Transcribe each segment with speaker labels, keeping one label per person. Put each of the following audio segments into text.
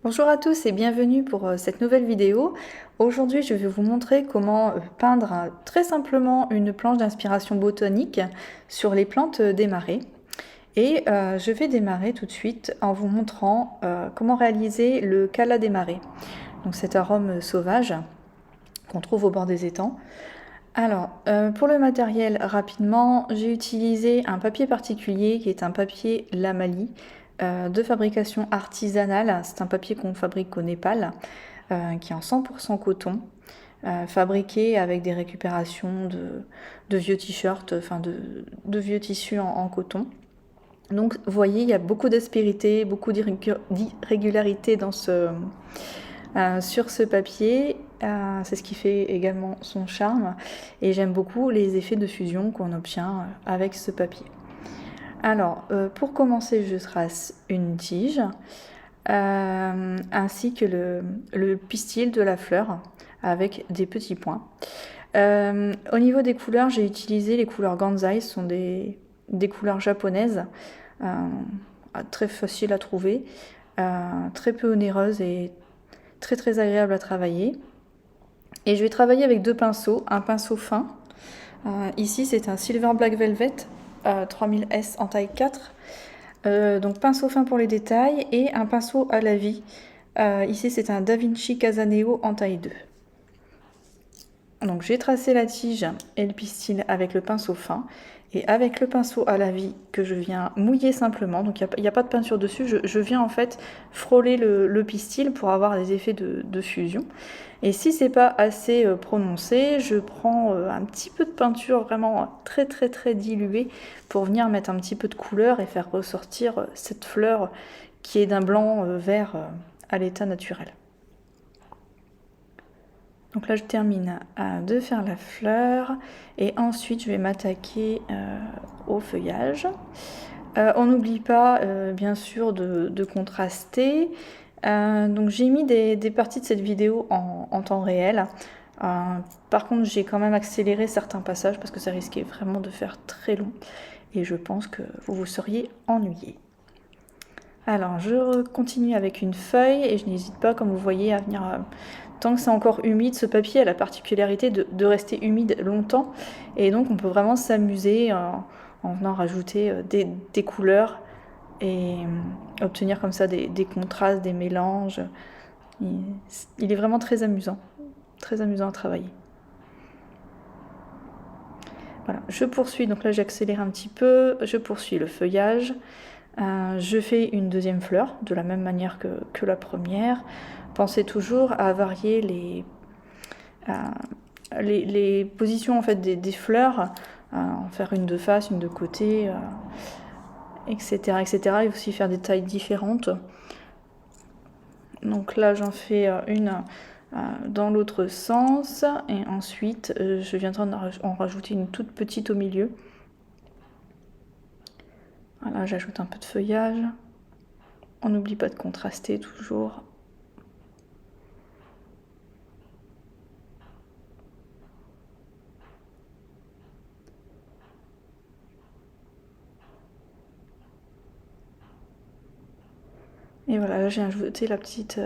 Speaker 1: Bonjour à tous et bienvenue pour cette nouvelle vidéo. Aujourd'hui, je vais vous montrer comment peindre très simplement une planche d'inspiration botanique sur les plantes des marais. Et je vais démarrer tout de suite en vous montrant comment réaliser le cala des marais. Donc cet arôme sauvage qu'on trouve au bord des étangs. Alors, pour le matériel, rapidement, j'ai utilisé un papier particulier qui est un papier Lamali de fabrication artisanale. C'est un papier qu'on fabrique au Népal, qui est en 100% coton, fabriqué avec des récupérations de vieux t-shirts, enfin de vieux tissus en coton. Donc, vous voyez, il y a beaucoup d'aspérité, beaucoup d'irrégularité sur ce papier. C'est ce qui fait également son charme et j'aime beaucoup les effets de fusion qu'on obtient avec ce papier. Alors, pour commencer, je trace une tige ainsi que le pistil de la fleur avec des petits points. Au niveau des couleurs, j'ai utilisé les couleurs Gansai, ce sont des couleurs japonaises, très faciles à trouver, très peu onéreuses et très agréables à travailler. Et je vais travailler avec deux pinceaux, un pinceau fin. Ici, c'est un Silver Black Velvet 3000S en taille 4. Donc pinceau fin pour les détails et un pinceau à la vie. Ici, c'est un Da Vinci Casaneo en taille 2. Donc j'ai tracé la tige et le pistil avec le pinceau fin. Et avec le pinceau à la vie que je viens mouiller simplement, donc il n'y a pas de peinture dessus, je viens en fait frôler le pistil pour avoir des effets de fusion. Et si c'est pas assez prononcé, je prends un petit peu de peinture vraiment très diluée pour venir mettre un petit peu de couleur et faire ressortir cette fleur qui est d'un blanc vert à l'état naturel. Donc là je termine de faire la fleur et ensuite je vais m'attaquer au feuillage. On n'oublie pas bien sûr de contraster. Donc j'ai mis des parties de cette vidéo en temps réel. Par contre j'ai quand même accéléré certains passages parce que ça risquait vraiment de faire très long et je pense que vous vous seriez ennuyé. Alors je continue avec une feuille et je n'hésite pas, comme vous voyez, à venir... Tant que c'est encore humide, ce papier a la particularité de rester humide longtemps et donc on peut vraiment s'amuser en venant rajouter des couleurs et obtenir comme ça des contrastes, des mélanges. Il est vraiment très amusant à travailler. Voilà, je poursuis, donc là j'accélère un petit peu, je poursuis le feuillage. Je fais une deuxième fleur de la même manière que la première. Pensez toujours à varier les positions en fait, des fleurs, en faire une de face, une de côté, etc. Et aussi faire des tailles différentes. Donc là j'en fais une dans l'autre sens et ensuite je viendrai en rajouter une toute petite au milieu. Voilà, j'ajoute un peu de feuillage. On n'oublie pas de contraster toujours. Et voilà, là j'ai ajouté la petite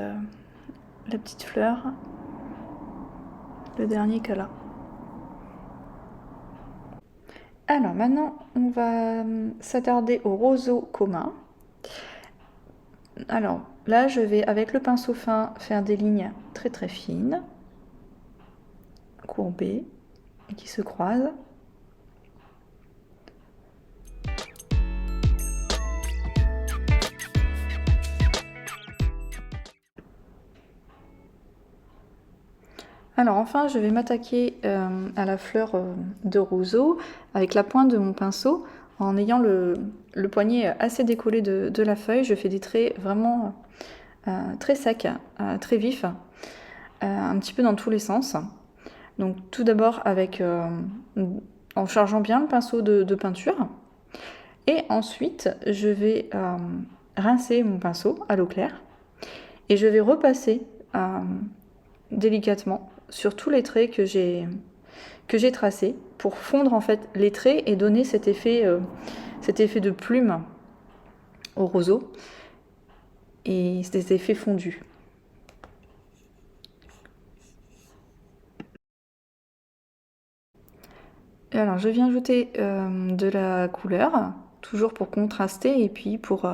Speaker 1: fleur, le dernier cala. Alors maintenant, on va s'attarder au roseau commun. Alors là, je vais avec le pinceau fin faire des lignes très fines, courbées, et qui se croisent. Alors enfin, je vais m'attaquer à la fleur de roseau avec la pointe de mon pinceau. En ayant le poignet assez décollé de la feuille, je fais des traits vraiment très secs, très vifs, un petit peu dans tous les sens. Donc tout d'abord en chargeant bien le pinceau de peinture. Et ensuite, je vais rincer mon pinceau à l'eau claire. Et je vais repasser délicatement sur tous les traits que j'ai tracés pour fondre en fait les traits et donner cet effet de plume au roseau. et c'est des effets fondus. Et alors je viens ajouter de la couleur, toujours pour contraster et puis pour,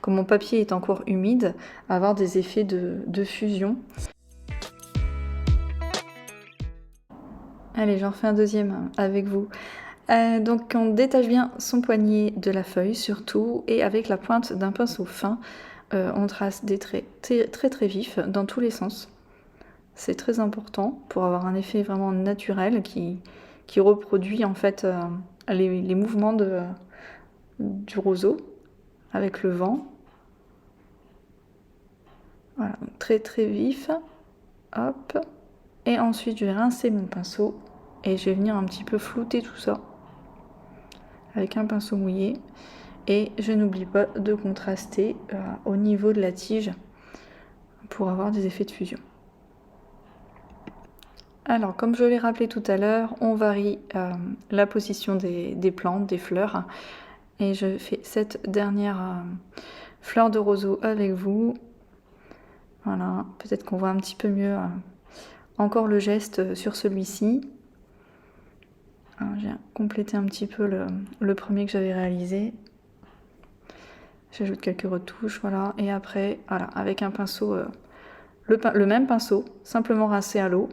Speaker 1: comme mon papier est encore humide, avoir des effets de fusion. Allez, j'en refais un deuxième avec vous. Donc on détache bien son poignet de la feuille surtout, et avec la pointe d'un pinceau fin, on trace des traits très vifs dans tous les sens. C'est très important pour avoir un effet vraiment naturel qui reproduit en fait les mouvements du roseau avec le vent. Voilà, très vif. Hop. Et ensuite je vais rincer mon pinceau et je vais venir un petit peu flouter tout ça avec un pinceau mouillé. Et je n'oublie pas de contraster au niveau de la tige pour avoir des effets de fusion. Alors, comme je l'ai rappelé tout à l'heure, on varie la position des plantes, des fleurs. Et je fais cette dernière fleur de roseau avec vous. Voilà, peut-être qu'on voit un petit peu mieux encore le geste sur celui-ci. J'ai complété un petit peu le premier que j'avais réalisé. J'ajoute quelques retouches, voilà. Et après, voilà, avec un pinceau, le même pinceau, simplement rincé à l'eau.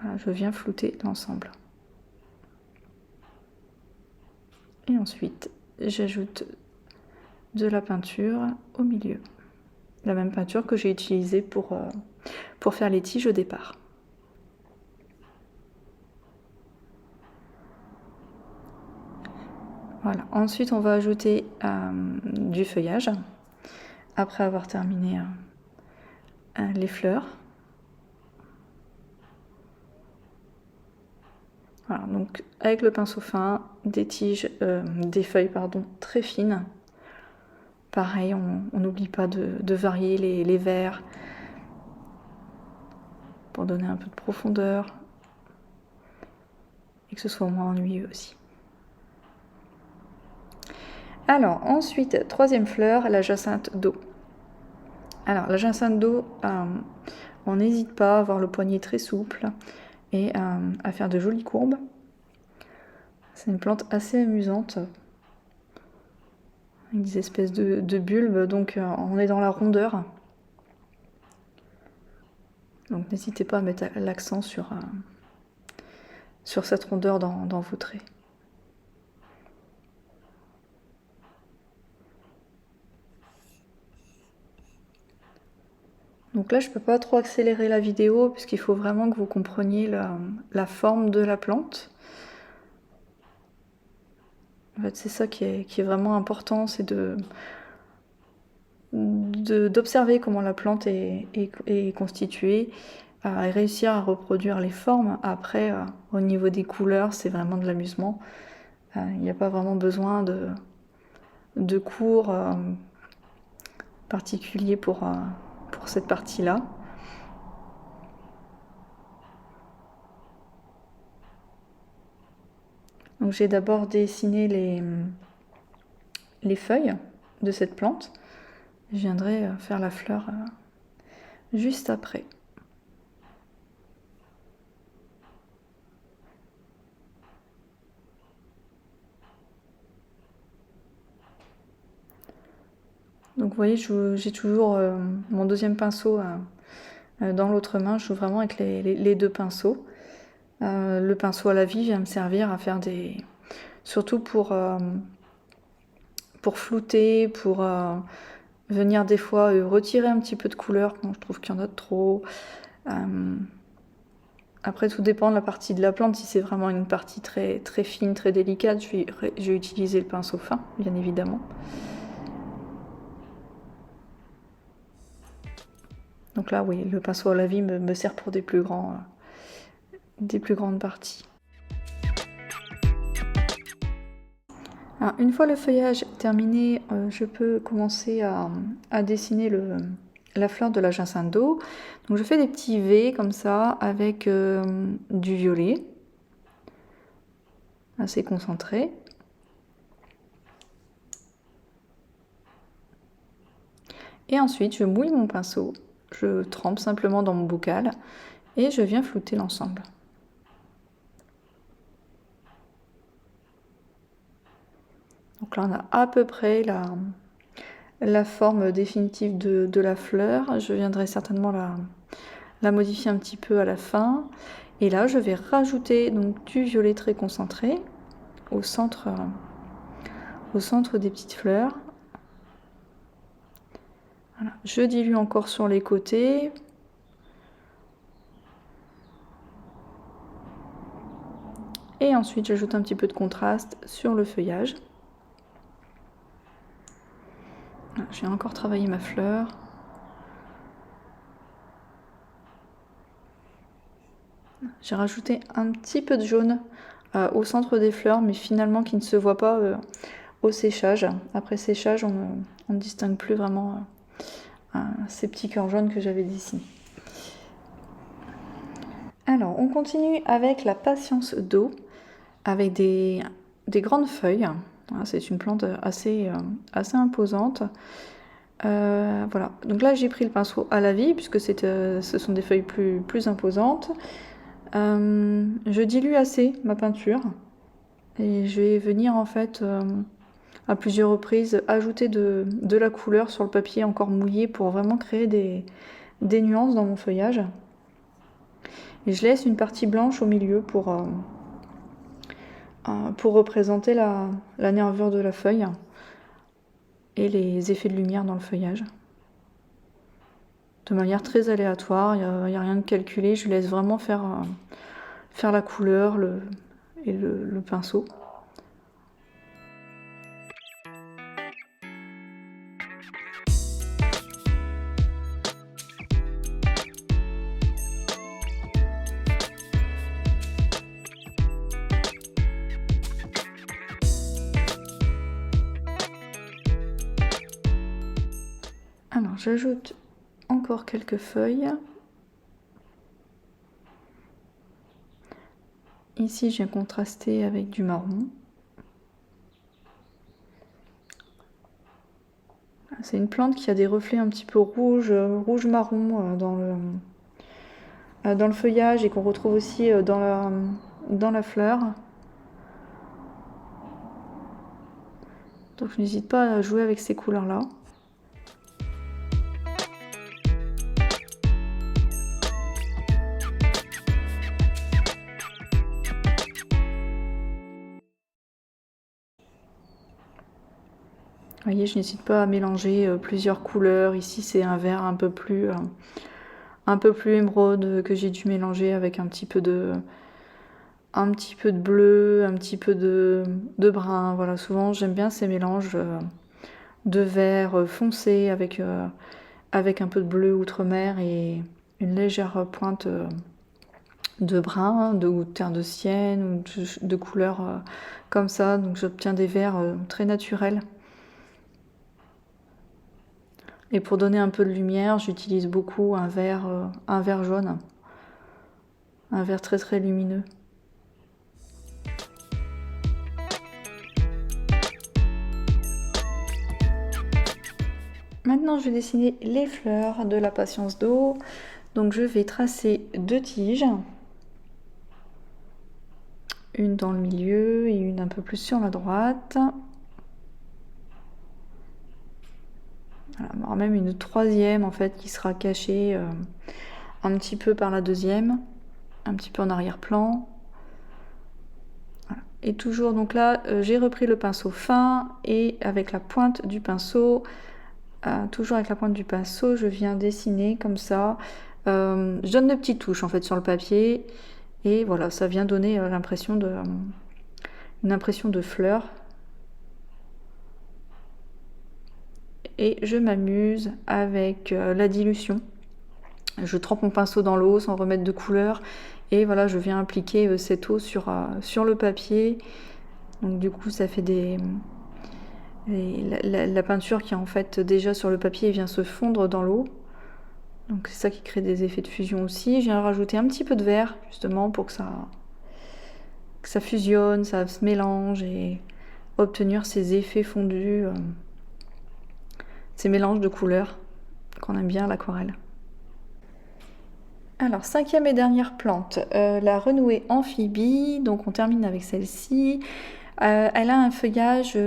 Speaker 1: Voilà, je viens flouter l'ensemble. Et ensuite, j'ajoute de la peinture au milieu. La même peinture que j'ai utilisée pour faire les tiges au départ. Voilà. Ensuite, on va ajouter du feuillage après avoir terminé les fleurs. Voilà, donc avec le pinceau fin, des feuilles très fines. Pareil, on n'oublie pas de varier les verts pour donner un peu de profondeur et que ce soit moins ennuyeux aussi. Alors ensuite, troisième fleur, la jacinthe d'eau. Alors la jacinthe d'eau, on n'hésite pas à avoir le poignet très souple et à faire de jolies courbes. C'est une plante assez amusante, avec des espèces de bulbes, donc on est dans la rondeur. Donc n'hésitez pas à mettre l'accent sur cette rondeur dans vos traits. Donc là, je ne peux pas trop accélérer la vidéo puisqu'il faut vraiment que vous compreniez la forme de la plante. En fait, c'est ça qui est vraiment important, c'est d'observer comment la plante est constituée et réussir à reproduire les formes. Après, au niveau des couleurs, c'est vraiment de l'amusement. Il n'y a pas vraiment besoin de cours particuliers pour cette partie-là. Donc j'ai d'abord dessiné les feuilles de cette plante. Je viendrai faire la fleur juste après. Donc vous voyez, j'ai toujours mon deuxième pinceau dans l'autre main. Je joue vraiment avec les deux pinceaux. Le pinceau à la vie vient me servir à faire surtout pour flouter, pour venir des fois retirer un petit peu de couleur quand je trouve qu'il y en a de trop. Après, tout dépend de la partie de la plante. Si c'est vraiment une partie très fine, très délicate, je vais utiliser le pinceau fin, bien évidemment. Donc là, oui, le pinceau à la vie me sert pour des plus grandes parties. Alors, une fois le feuillage terminé, je peux commencer à dessiner la fleur de la jacinthe d'eau. Donc je fais des petits V comme ça avec du violet, assez concentré. Et ensuite, je mouille mon pinceau, je trempe simplement dans mon bocal et je viens flouter l'ensemble. Donc là, on a à peu près la forme définitive de la fleur. Je viendrai certainement la modifier un petit peu à la fin. Et là, je vais rajouter donc du violet très concentré au centre des petites fleurs. Voilà. Je dilue encore sur les côtés. Et ensuite, j'ajoute un petit peu de contraste sur le feuillage. J'ai encore travaillé ma fleur. J'ai rajouté un petit peu de jaune au centre des fleurs, mais finalement qui ne se voit pas au séchage. Après séchage, on ne distingue plus vraiment ces petits cœurs jaunes que j'avais dessinés. Alors, on continue avec la patience d'eau, avec des grandes feuilles. C'est une plante assez imposante. Voilà, donc là j'ai pris le pinceau à la vie puisque ce sont des feuilles plus imposantes. Je dilue assez ma peinture et je vais venir en fait à plusieurs reprises ajouter de la couleur sur le papier encore mouillé pour vraiment créer des nuances dans mon feuillage. Et je laisse une partie blanche au milieu pour représenter la nervure de la feuille et les effets de lumière dans le feuillage. De manière très aléatoire, il n'y a rien de calculé, je laisse vraiment faire la couleur et le pinceau. Alors j'ajoute encore quelques feuilles. Ici j'ai contrasté avec du marron. C'est une plante qui a des reflets un petit peu rouge-marron dans le feuillage et qu'on retrouve aussi dans la fleur. Donc je n'hésite pas à jouer avec ces couleurs-là. Vous voyez, je n'hésite pas à mélanger plusieurs couleurs. Ici, c'est un vert un peu plus émeraude que j'ai dû mélanger avec un petit peu de bleu, un petit peu de brun. Voilà, souvent j'aime bien ces mélanges de vert foncé avec un peu de bleu outre-mer et une légère pointe de brun, de terre de sienne ou de couleurs comme ça. Donc j'obtiens des verts très naturels. Et pour donner un peu de lumière, j'utilise beaucoup un vert jaune, un vert très très lumineux. Maintenant, je vais dessiner les fleurs de la patience d'eau. Donc je vais tracer 2 tiges, une dans le milieu et une un peu plus sur la droite. Voilà, il y aura même une 3e en fait qui sera cachée un petit peu par la 2e, un petit peu en arrière-plan. Voilà. Et toujours donc là, j'ai repris le pinceau fin et avec la pointe du pinceau, je viens dessiner comme ça. Je donne de petites touches en fait sur le papier et voilà, ça vient donner une impression de fleur. Et je m'amuse avec la dilution. Je trempe mon pinceau dans l'eau sans remettre de couleur et voilà, je viens appliquer cette eau sur le papier. Donc du coup, ça fait la peinture qui est en fait déjà sur le papier vient se fondre dans l'eau. Donc c'est ça qui crée des effets de fusion aussi. Je viens rajouter un petit peu de vert justement pour que ça fusionne, ça se mélange et obtenir ces effets fondus. Ces mélanges de couleurs. qu'on aime bien l'aquarelle. Alors, cinquième et dernière plante, la renouée amphibie. Donc, on termine avec celle-ci. Elle a un feuillage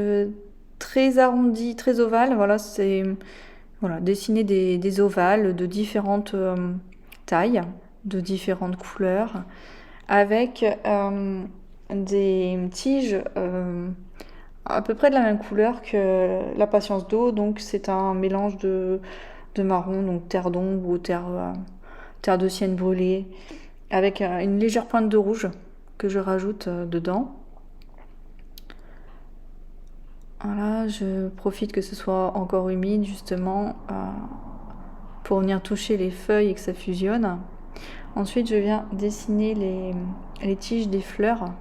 Speaker 1: très arrondi, très ovale. Voilà, c'est dessiner des ovales de différentes tailles, de différentes couleurs, avec des tiges à peu près de la même couleur que la patience d'eau. Donc, c'est un mélange de marron, donc terre d'ombre ou terre de sienne brûlée, avec une légère pointe de rouge que je rajoute dedans. Voilà, je profite que ce soit encore humide justement pour venir toucher les feuilles et que ça fusionne. Ensuite, je viens dessiner les tiges des fleurs.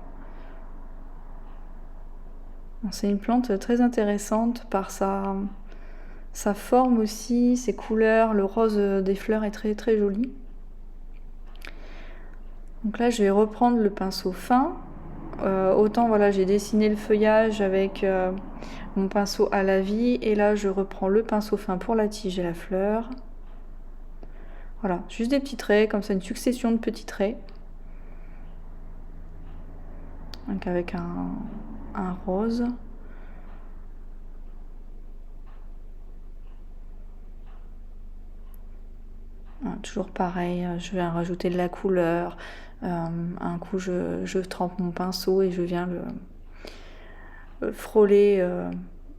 Speaker 1: C'est une plante très intéressante par sa forme aussi, ses couleurs. Le rose des fleurs est très très joli. Donc là, je vais reprendre le pinceau fin. Autant voilà, j'ai dessiné le feuillage avec mon pinceau à la vie, et là je reprends le pinceau fin pour la tige et la fleur. Voilà, juste des petits traits, comme ça, une succession de petits traits. Donc avec un rose. Voilà, toujours pareil, je viens rajouter de la couleur. Un coup, je trempe mon pinceau et je viens frôler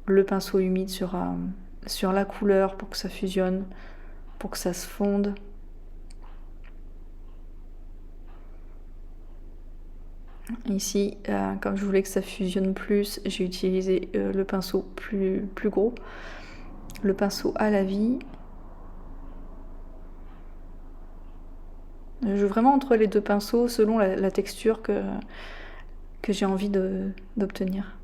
Speaker 1: le pinceau humide sur la couleur pour que ça fusionne, pour que ça se fonde. Ici, comme je voulais que ça fusionne plus, j'ai utilisé le pinceau plus gros, le pinceau à la vie. Je joue vraiment entre les deux pinceaux selon la texture que j'ai envie d'obtenir.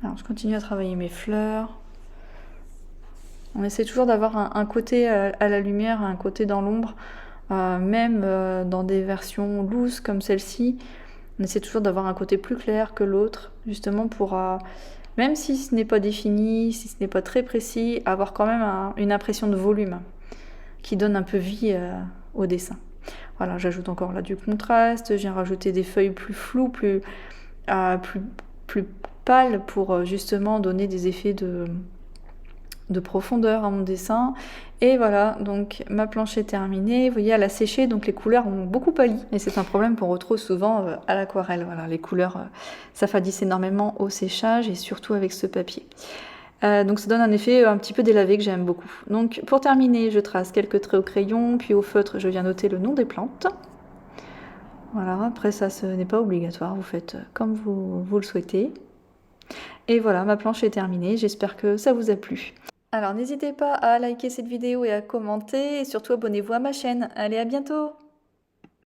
Speaker 1: Alors, je continue à travailler mes fleurs. On essaie toujours d'avoir un côté à la lumière, un côté dans l'ombre. Même dans des versions loose comme celle-ci, on essaie toujours d'avoir un côté plus clair que l'autre, justement pour, même si ce n'est pas défini, si ce n'est pas très précis, avoir quand même une impression de volume qui donne un peu vie au dessin. Voilà, j'ajoute encore là du contraste, j'ai rajouté des feuilles plus floues, plus pâles pour justement donner des effets de profondeur à mon dessin. Et voilà, donc ma planche est terminée. Vous voyez, elle a séché, donc les couleurs ont beaucoup pâli. Et c'est un problème qu'on retrouve souvent à l'aquarelle. Voilà, les couleurs s'affadissent énormément au séchage et surtout avec ce papier. Donc ça donne un effet un petit peu délavé que j'aime beaucoup. Donc pour terminer, je trace quelques traits au crayon, puis au feutre, je viens noter le nom des plantes. Voilà, après ça, ce n'est pas obligatoire, vous faites comme vous le souhaitez. Et voilà, ma planche est terminée, j'espère que ça vous a plu. Alors n'hésitez pas à liker cette vidéo et à commenter, et surtout abonnez-vous à ma chaîne. Allez, à bientôt!